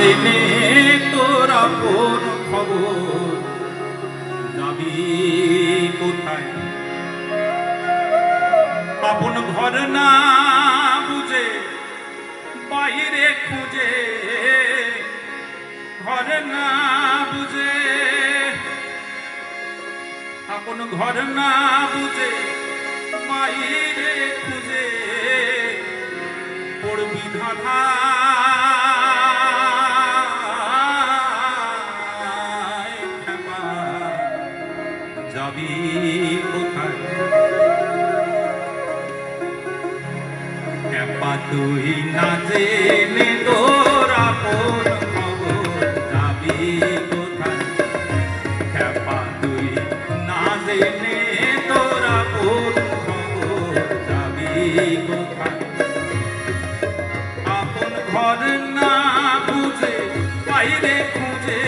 জেনে তোরা কোন খবর যাবি কোথায় আপন ঘর না বুঝে বাইরে খুঁজে ঘর না বুঝে আপন ঘর না বুঝে বাইরে খুঁজে পড়বি ধাঁধা যাবি কোথায় ক্যাপা তুই না জেনে তোরা কোন খবর যাবি কোথায় ক্যাপা তুই না জেনে তোরা কোন খবর যাবি কোথায় আপন ঘর না বুঝে বাইরে খুঁজে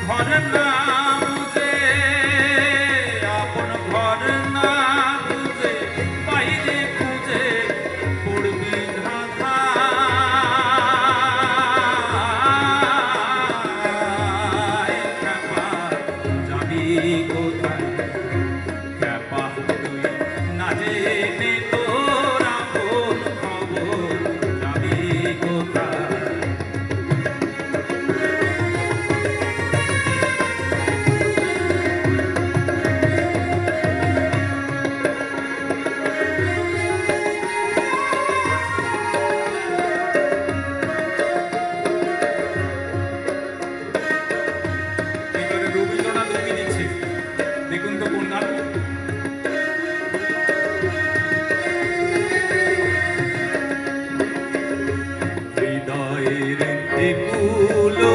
ঘর না বুঝে আপন ঘর না বুঝে বাইরে খুঁজে পড়বি ধাঁধা ক্যাপা যাবি কোথায় ক্যাপা তুই না জেনে তোরা কোন খবর যাবি কোথায় রবীন্দ্রনাথ লিখে দিচ্ছে দেখুন তো কোন গান হৃদয়ের একুলো